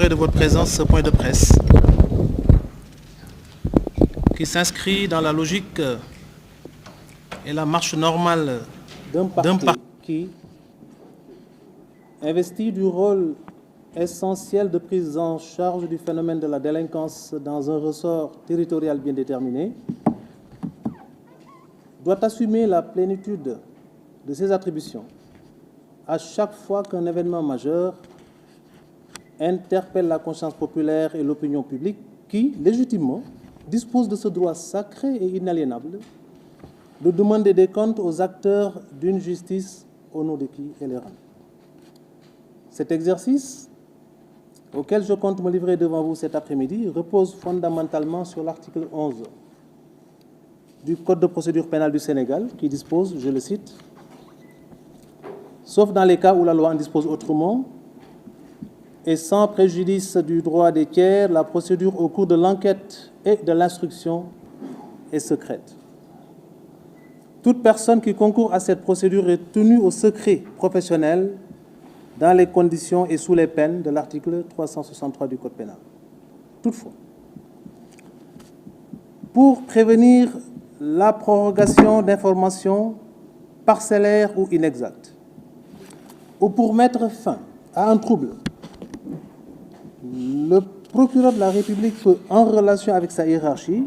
honoré de votre présence ce point de presse qui s'inscrit dans la logique et la marche normale d'un parti qui, investi du rôle essentiel de prise en charge du phénomène de la délinquance dans un ressort territorial bien déterminé, doit assumer la plénitude de ses attributions à chaque fois qu'un événement majeur interpelle la conscience populaire et l'opinion publique qui, légitimement, dispose de ce droit sacré et inaliénable de demander des comptes aux acteurs d'une justice au nom de qui elle est rendue. Cet exercice, auquel je compte me livrer devant vous cet après-midi, repose fondamentalement sur l'article 11 du Code de procédure pénale du Sénégal, qui dispose, je le cite, « Sauf dans les cas où la loi en dispose autrement, et sans préjudice du droit des tiers, la procédure au cours de l'enquête et de l'instruction est secrète. Toute personne qui concourt à cette procédure est tenue au secret professionnel dans les conditions et sous les peines de l'article 363 du Code pénal. Toutefois, pour prévenir la prorogation d'informations parcellaires ou inexactes, ou pour mettre fin à un trouble, le procureur de la République peut, en relation avec sa hiérarchie,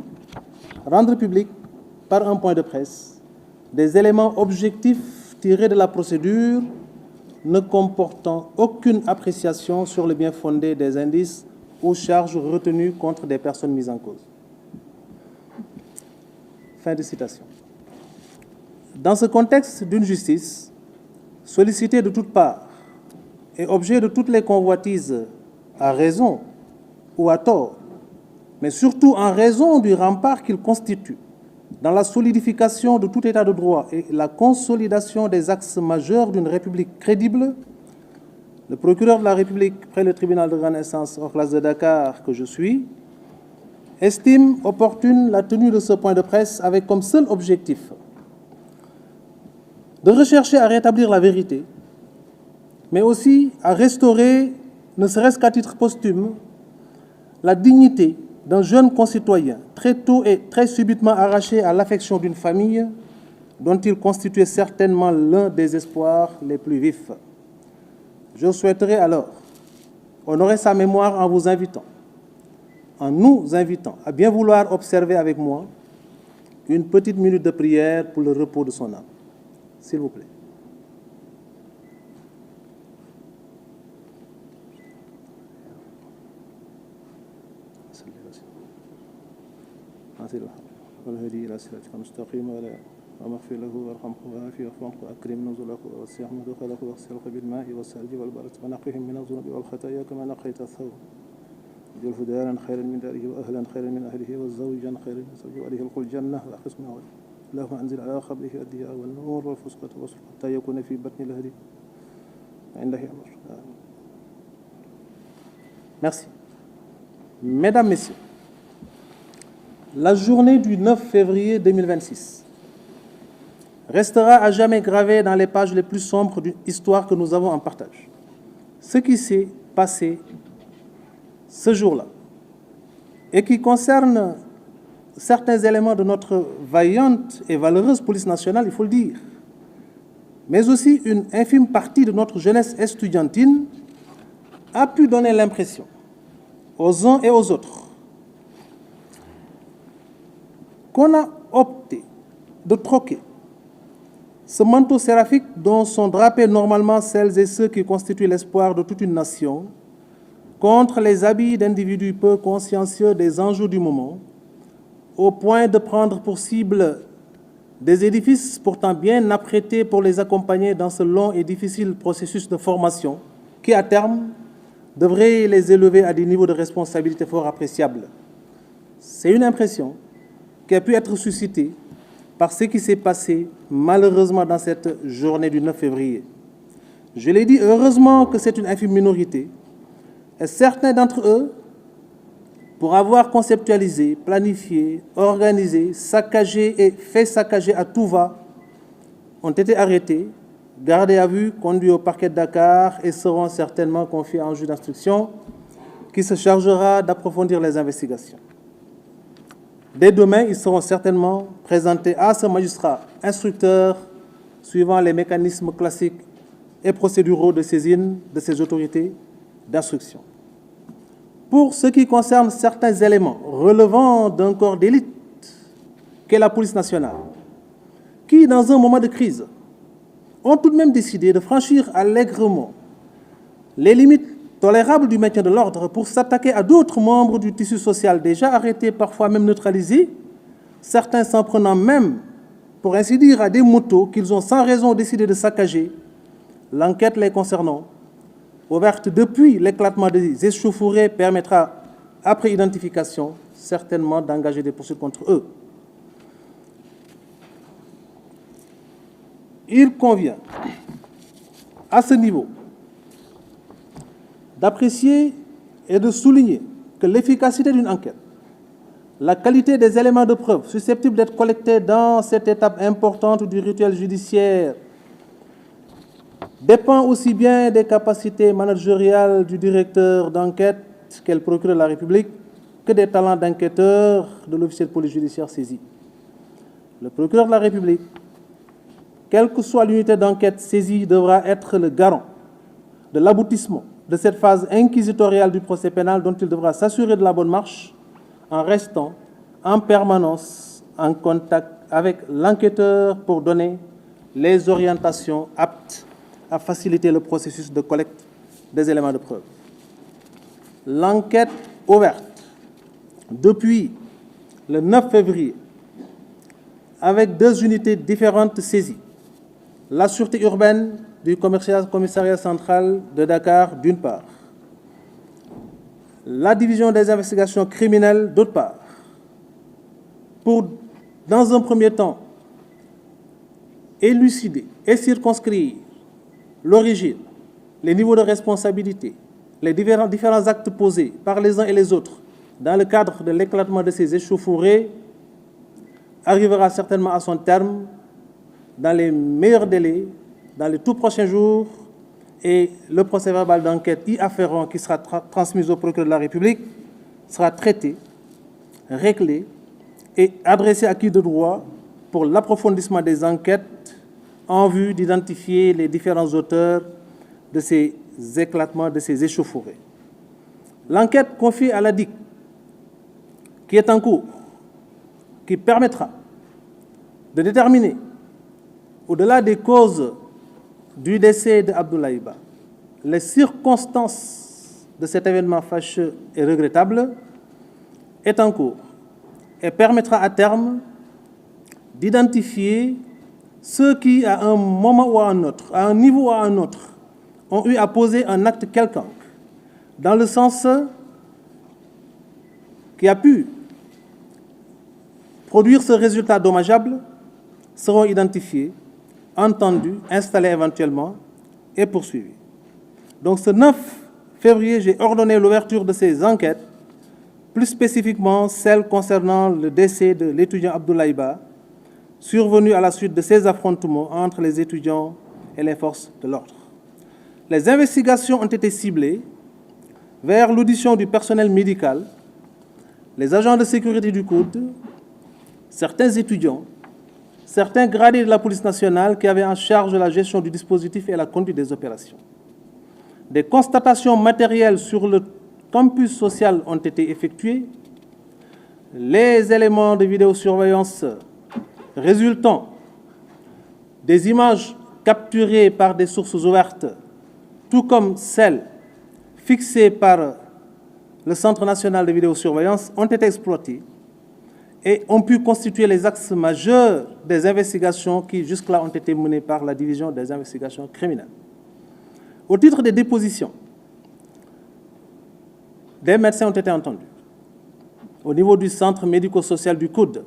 rendre public, par un point de presse, des éléments objectifs tirés de la procédure ne comportant aucune appréciation sur le bien-fondé des indices ou charges retenues contre des personnes mises en cause. » Fin de citation. Dans ce contexte d'une justice sollicitée de toutes parts et objet de toutes les convoitises à raison ou à tort, mais surtout en raison du rempart qu'il constitue dans la solidification de tout état de droit et la consolidation des axes majeurs d'une République crédible, le procureur de la République près le tribunal de grande instance hors classe de Dakar que je suis, estime opportune la tenue de ce point de presse avec comme seul objectif de rechercher à rétablir la vérité, mais aussi à restaurer, ne serait-ce qu'à titre posthume, la dignité d'un jeune concitoyen très tôt et très subitement arraché à l'affection d'une famille dont il constituait certainement l'un des espoirs les plus vifs. Je souhaiterais alors honorer sa mémoire en vous invitant, en nous invitant à bien vouloir observer avec moi une petite minute de prière pour le repos de son âme. S'il vous plaît. والهدي إلى صراطك المستقيم واغفر له وارحمه وعافيه واعف واكرم نزله ووسع مدخله واغسله بالماء والثلج والبرد ونقهم من الذنوب والخطايا كما نقيت الثوب اجعله دارا خيرا من داره واهلا خيرا من اهله وزوجا خيرا من زوجه وله الخل الجنه واحسن اللهم انزل على قبره الضياء والنور والفسقة والصفح حتى يكون في بطن الهدي عنده امر. Merci. Mesdames, Messieurs, la journée du 9 février 2026 restera à jamais gravée dans les pages les plus sombres d'une histoire que nous avons en partage. Ce qui s'est passé ce jour-là et qui concerne certains éléments de notre vaillante et valeureuse police nationale, il faut le dire, mais aussi une infime partie de notre jeunesse estudiantine, a pu donner l'impression aux uns et aux autres qu'on a opté de troquer ce manteau séraphique dont sont drapés normalement celles et ceux qui constituent l'espoir de toute une nation contre les habits d'individus peu consciencieux des enjeux du moment, au point de prendre pour cible des édifices pourtant bien apprêtés pour les accompagner dans ce long et difficile processus de formation qui, à terme, devrait les élever à des niveaux de responsabilité fort appréciables. C'est une impression qui a pu être suscitée par ce qui s'est passé malheureusement dans cette journée du 9 février. Je l'ai dit, heureusement que c'est une infime minorité, et certains d'entre eux, pour avoir conceptualisé, planifié, organisé, saccagé et fait saccager à tout va, ont été arrêtés, gardés à vue, conduits au parquet de Dakar et seront certainement confiés en juge d'instruction qui se chargera d'approfondir les investigations. Dès demain, ils seront certainement présentés à ce magistrat instructeur suivant les mécanismes classiques et procéduraux de saisine de ces autorités d'instruction. Pour ce qui concerne certains éléments relevant d'un corps d'élite qu'est la police nationale, qui, dans un moment de crise, ont tout de même décidé de franchir allègrement les limites tolérables du maintien de l'ordre pour s'attaquer à d'autres membres du tissu social déjà arrêtés, parfois même neutralisés, certains s'en prenant même, pour ainsi dire, à des motos qu'ils ont sans raison décidé de saccager. L'enquête les concernant, ouverte depuis l'éclatement des échauffourées, permettra, après identification, certainement d'engager des poursuites contre eux. Il convient, à ce niveau, d'apprécier et de souligner que l'efficacité d'une enquête, la qualité des éléments de preuve susceptibles d'être collectés dans cette étape importante du rituel judiciaire dépend aussi bien des capacités managériales du directeur d'enquête qu'est le procureur de la République que des talents d'enquêteur de l'officier de police judiciaire saisi. Le procureur de la République, quelle que soit l'unité d'enquête saisie, devra être le garant de l'aboutissement de cette phase inquisitoriale du procès pénal dont il devra s'assurer de la bonne marche en restant en permanence en contact avec l'enquêteur pour donner les orientations aptes à faciliter le processus de collecte des éléments de preuve. L'enquête ouverte depuis le 9 février avec 2 unités différentes saisies, la sûreté urbaine du commissariat central de Dakar d'une part, la division des investigations criminelles d'autre part, pour, dans un premier temps, élucider et circonscrire l'origine, les niveaux de responsabilité, les différents actes posés par les uns et les autres dans le cadre de l'éclatement de ces échauffourées, arrivera certainement à son terme dans les meilleurs délais, dans les tout prochains jours, et le procès-verbal d'enquête y afférent qui sera transmis au procureur de la République sera traité, réglé et adressé à qui de droit pour l'approfondissement des enquêtes en vue d'identifier les différents auteurs de ces éclatements, de ces échauffourées. L'enquête confiée à la DIC, qui est en cours, qui permettra de déterminer, au-delà des causes du décès d'Abdoulaye Ba, les circonstances de cet événement fâcheux et regrettable, est en cours et permettra à terme d'identifier ceux qui, à un moment ou à un autre, à un niveau ou à un autre, ont eu à poser un acte quelconque, dans le sens qui a pu produire ce résultat dommageable, seront identifiés, entendus, installés éventuellement et poursuivis. Donc ce 9 février, j'ai ordonné l'ouverture de ces enquêtes, plus spécifiquement celles concernant le décès de l'étudiant Abdoulaye Ba, survenu à la suite de ces affrontements entre les étudiants et les forces de l'ordre. Les investigations ont été ciblées vers l'audition du personnel médical, les agents de sécurité du COUD, certains étudiants, certains gradés de la police nationale qui avaient en charge la gestion du dispositif et la conduite des opérations. Des constatations matérielles sur le campus social ont été effectuées. Les éléments de vidéosurveillance résultant des images capturées par des sources ouvertes, tout comme celles fixées par le Centre national de vidéosurveillance, ont été exploités et ont pu constituer les axes majeurs des investigations qui, jusque-là, ont été menées par la division des investigations criminelles. Au titre des dépositions, des médecins ont été entendus au niveau du centre médico-social du COUD,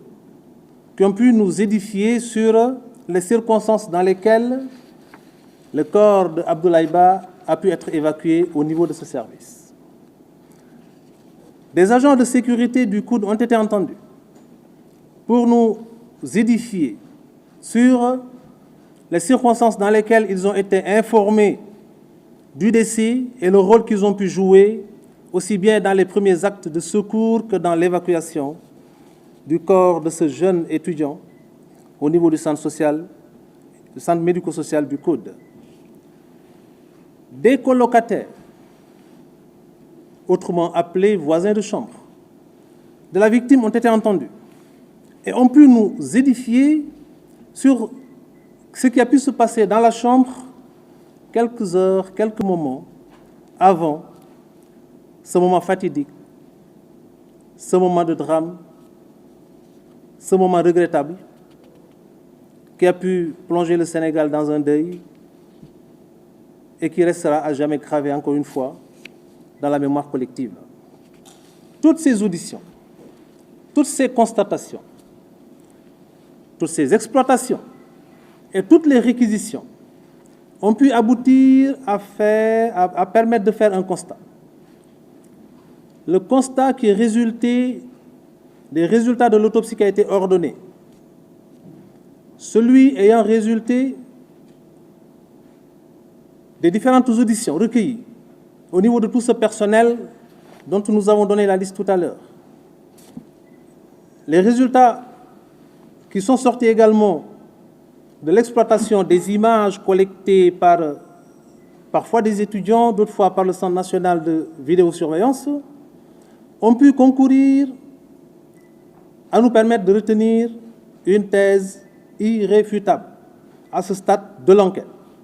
qui ont pu nous édifier sur les circonstances dans lesquelles le corps d'Abdoulaye Ba a pu être évacué au niveau de ce service. Des agents de sécurité du COUD ont été entendus pour nous édifier sur les circonstances dans lesquelles ils ont été informés du décès et le rôle qu'ils ont pu jouer aussi bien dans les premiers actes de secours que dans l'évacuation du corps de ce jeune étudiant au niveau du centre médico-social du COUD. Des colocataires, autrement appelés voisins de chambre, de la victime ont été entendus et ont pu nous édifier sur ce qui a pu se passer dans la chambre quelques heures, quelques moments avant ce moment fatidique, ce moment de drame, ce moment regrettable qui a pu plonger le Sénégal dans un deuil et qui restera à jamais gravé, encore une fois, dans la mémoire collective. Toutes ces auditions, toutes ces constatations, toutes ces exploitations et toutes les réquisitions ont pu aboutir à permettre de faire un constat. Le constat qui est résulté des résultats de l'autopsie qui a été ordonnée, celui ayant résulté des différentes auditions recueillies au niveau de tout ce personnel dont nous avons donné la liste tout à l'heure. Les résultats qui sont sortis également de l'exploitation des images collectées par parfois des étudiants, d'autres fois par le Centre national de vidéosurveillance, ont pu concourir à nous permettre de retenir une thèse irréfutable à ce stade de l'enquête.